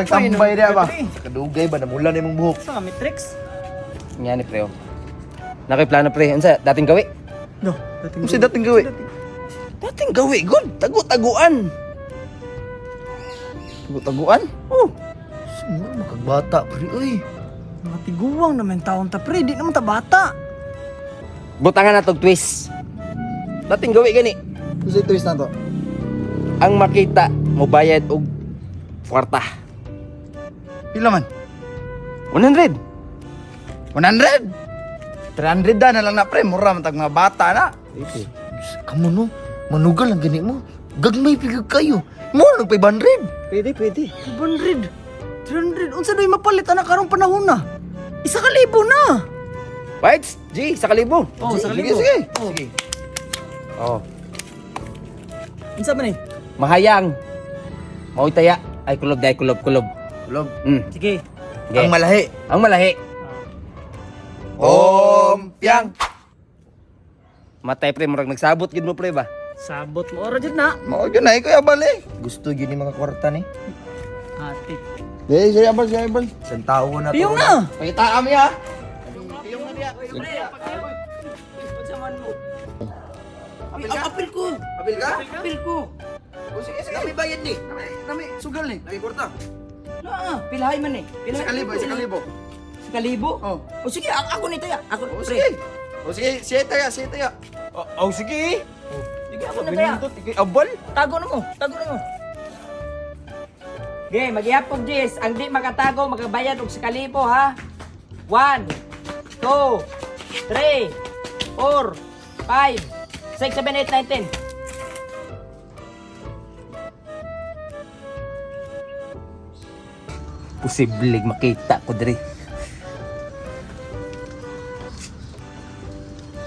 Sira tambay dia ba? Kadugay ba namulan imong buhok? Sa kami tricks. Nga ni pre. Nakoy plano pre. Unsa dating gawi? No, dating Kung si dating gawi. Dating gawi good. Tagu-taguan. Taguan? Oh. Sumuro makagbata pre oy. Mga tiguwang naman taon ta pre, di naman ta bata. Butangan na tog twist. Dating gawi gani. Kasi twist na to. Ang makita mo bayad og kwarta. Pila man? 100. 100? 300 na lang na pre, mura man tag mga bata na. Kamu no, manugal ang gani mo. Gagmay pigag kayo. Mo nang 500. Pwede. 100, 300, unsa na yung mapalit anak karong panahon na? 1,000 na. Bites, G, sa kalibo. Oh, sa Sige, kalibo. sige. Oh. Sige. Oh, Unsa man eh? mahayang. Mauy taya. Ay kulob day kulob. Log. Sige. Okay. Ang malahi. Ang malahi. Om Piang. Matay pre murag nagsabot gid mo pre ba? Sabot mo ora jud na. Mao gyud na kuya bali. Gusto gyud ni mga kwarta ni. Ati. Sige, abal, sige, abal. Sentawo na to. Piyong na. Pakita kami ha. Apil ko. Apil ka? Apil ko. O sige, sige. Kami bayad ni. Kami sugal ni. Lagi kwarta. Na, pilahay man eh. Sa kalibo. Sa kalibo? Oh. O sige, ako nito ya. Ako O pre. sige. O sige, siya taya. Oh, sige. Sige, ako na taya. Abal. Tago na mo. Okay, maghihapon Jis. Ang di makatago, magabayad og sa kalibo ha. 1, 2, 3, 4, 5, 6, 7, 8, 9, 10. Posible makita ko diri.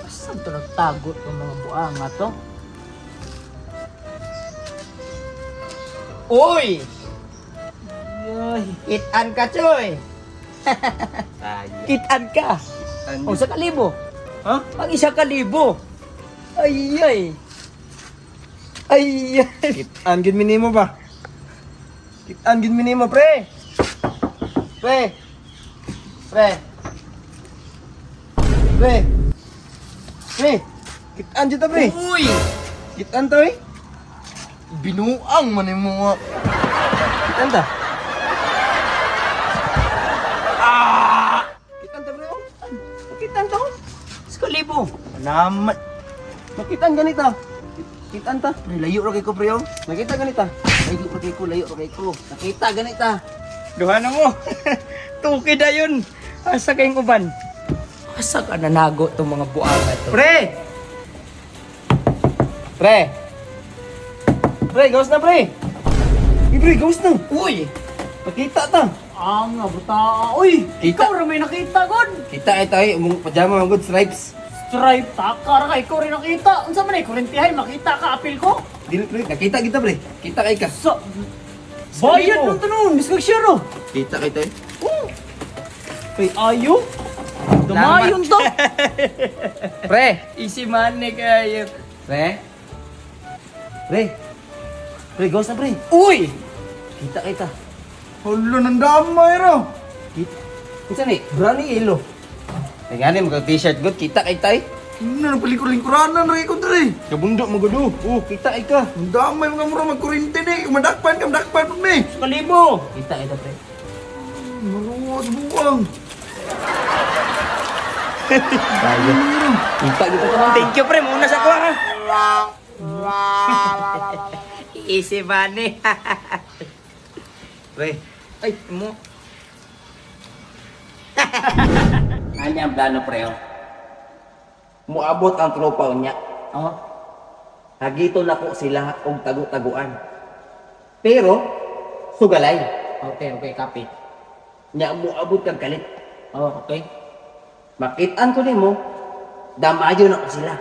Saan to nagtago itong mga buanga to? Uy! Uy, kitan ka, Choy! Kitan ka! O, sa kalibo? Ha? Ang 1,000. Ay! Kitaan gid minimo ba? Kitaan gid minimo pre. Pre. Kitaan jud ta pre. Uy! Kitaan to eh. Binuang man yung mga... Kitaan ta. Kitaan ta pre. Kitaan ta. Sa kalibo! Naman. Makitaan ganita. Kitaan ta. Layo ra kay ko pre. Nakita ganita. Layo ra kay ko. Nakita ganita. Duha na mo! Tukid na yun! Asa kayong uban? Asa ka nanago itong mga buanga to? Pre, gawas na pre. Pre, gawas na. Uy! Makita ta. Ang abuta! Uy! Kita. Ikaw rin may nakita, God! Kita ay tayo, umong pajama mga good stripes. Stripe, takar ka! Ikaw rin nakita! Unsa man eh, kurentihay, makita ka, apil ko! Dili pre, nakita kita pre. Kita kay ka. Sa... Bayad mo. nung tanong! Miskag siya, no? Kita kay tayo. Uy, ayo! Dumayon to! Pre, Easy money kayo! pre. Pre, gawas na pre. Uy! Kita kay ta. Hulo ng damay ra. Kita. Kita ni, brani ilo. Tingani mo t-shirt good, kita kay tay. Ano palikor-lingkuranan ra ko dre. Kabundok mo gudo. Kita kay ka. Ang damay mga mura magkurente ni. Madakpan pag ni. Sa kalibo! Kita kay ta pre. Maluwas buang. Tayo. Kita kita ta. Thank you, pre! Muna sa kuha, ha? Easy money! Pre, Ay, mo! ano ang plano pre? Muabot ang tropa niya. Oh? Hagito na ko sila og tagu-taguan. Pero sugalay. Okay, copy. Nya muabot kang kalit. Oh, okay. Makitaan ko nimo, damayo na ko sila.